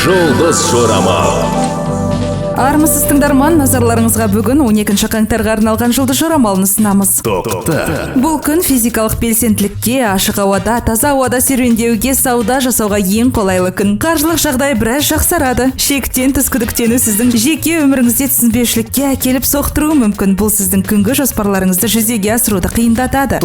Жұлдыз жорамал. Армысыз тыңдарман, назарларыңызға бүгін 12 қаңтарға арналған жұлдыз жорамалын ұсынамыз. Тоқта. Бұл күн физикалық белсенділікке, ашық ауада, таза ауада серуендеуге, сауда жасауға ең қолайлы күн. Қаржылық жағдай біраз жақсарады. Шектен тыс күдіктену сіздің жеке өміріңізде түсінбеушілікке әкеліп соқтыруы мүмкін. Бұл сіздің күнгі жоспарларыңызды жүзеге асыруды қиындатады.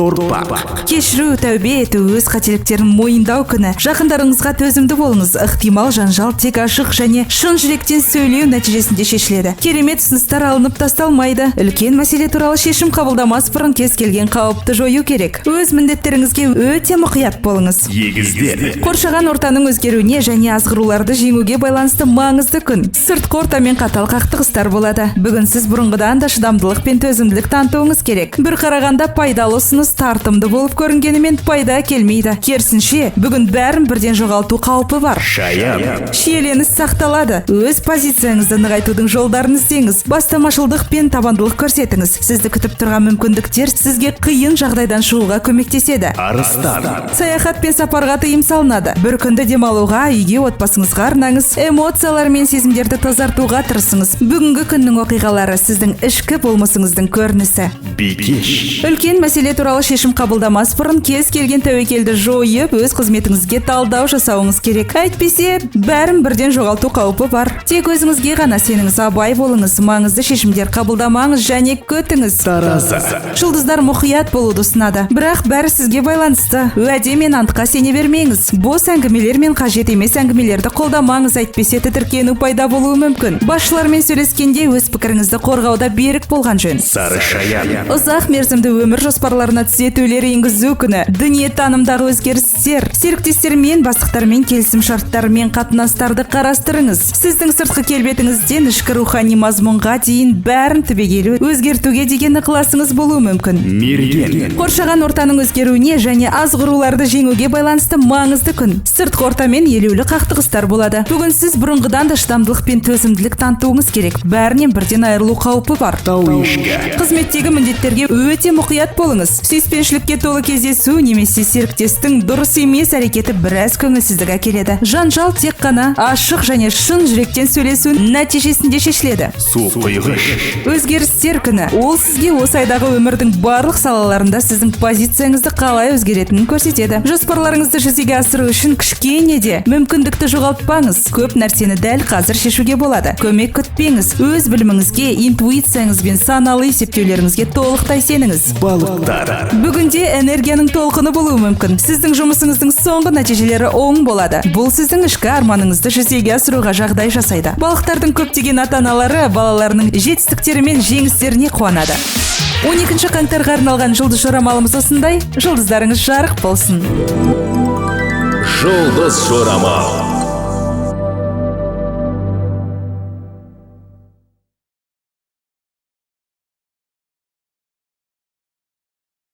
Кешіру, тәубе ету, өз қателіктерін мойындау күні. Жақындарыңызға төзімді болыңыз. Ықтимал жанжал тек ашық және шын жүректен сөйлеу нәтижесінде шешіледі. Керемет ұсыныстар алынып тасталмайды. Үлкен мәселе туралы шешім қабылдамас бұрын кез келген қауіпті жою керек. Өз міндеттеріңізге өте мұқият болыңыз. Егіздер. Қоршаған ортаның өзгеруіне және азғыруларды жеңуге байланысты маңызды күн. Сыртқы ортамен қатал қақтығыстар болады. Бүгін сіз бұрынғыдан да шыдамдылық пен төзімділік танытуыңыз керек. Bir қарағанда пайдалы ұсыныс тартымды болып көрінгенімен пайда келмейді. Керісінше, бүгін бәрін бірден жоғалту қаупі бар. Шаян. Шиеленіс сақталады. Өз позицияңызды нығайтудың жолдарын іздеңіз. Бастамашылдық пен табандылық көрсетіңіз. Сізді күтіп тұрған мүмкіндіктер сізге қиын жағдайдан шығуға көмектеседі. Арыстан. Саяхат пен сапарға тыйым салынады. Bir күнді демалуға, үйге отбасыңызға арнаңыз. Эмоциялар мен сезімдерді тазартуға тырысыңыз. Бүгінгі күннің оқиғалары сіздің ішкі болмысыңыздың көрінісі. Бикеш. Үлкен мәселе туралы шешім қабылдамас бұрын кез келген тәуекелді жойып, өз қызметіңізге талдау жасауыңыз керек. Әйтпесе, бәрін бірден жоғалту қаупі бар. Тек өзіңізге ғана сеніңіз, абай болыңыз, маңызды шешімдер қабылдамаңыз және күтіңіз. Тараза. Жұлдыздар мұқият болуды ұсынады. Бірақ бәрі сізге байланысты. Уәде мен антқа сене бермеңіз. Бос әңгімелер мен қажет емес әңгімелерді қолдамаңыз, әйтпесе тітіркену пайда болуы мүмкін. Басшылармен сөйлескенде өз пікіріңізді қорғауда берік болған жөн. Сары шаян. Ұзақ мерзімді өмір жоспарларына түзетулер енгізу күні. Дүниетанымдағы өзгерістер, серіктестермен, бастықтармен келісім шарттармен қатынастарды қарастырыңыз. Сіздің сыртқы келбетіңізден ішкі рухани мазмұнға дейін бәрін түбегейлі өзгертуге деген ықыласыңыз болуы мүмкін. Мерген. Қоршаған ортаның өзгеруіне және азғыруларды жеңуге байланысты маңызды күн. Сыртқы ортамен елеулі қақтығыстар болады. Бүгін сіз бұрынғыдан да шыдамдылық пен төзімділік танытуыңыз керек. Бәрінен бірден айырылу қаупі бар. Тауышқа. Қызметтегі міндеттерге өте мұқият болыңыз. Сүйіспеншілікке толы кездесу немесе серіктестің дұрыс емес әрекеті біраз көңілсіздік әкеледі. Жанжал тек қана ашық және шын жүректен сөйлесу нәтижесінде шешіледі. Су құйғыш. Өзгерістер күні. Ол сізге осы айдағы өмірдің барлық салаларында сіздің позицияңызды қалай өзгеретінін көрсетеді. Жоспарларыңызды жүзеге асыру үшін кішкене де мүмкіндікті жоғалтпаңыз. Көп нәрсені дәл қазір шешуге болады. Көмек күтпеңіз. Өз біліміңізге, интуицияңыз бен саналы есептеулеріңізге толықтай сеніңіз. Балықтар. Бүгінде энергияның толқыны болуы мүмкін. Сіздің жұмысыңыздың соңғы нәтижелері оң болады. Бұл сіздің ішкі арманыңызды жүзеге асыруға жағдай жасайды. Балықтардың көптеген ата-аналары балаларының жетістіктері мен жеңістеріне қуанады. 12 қаңтарға арналған жұлдыз жорамалымыз осындай. Жұлдыздарыңыз жарық болсын. Жұлдыз жорамал.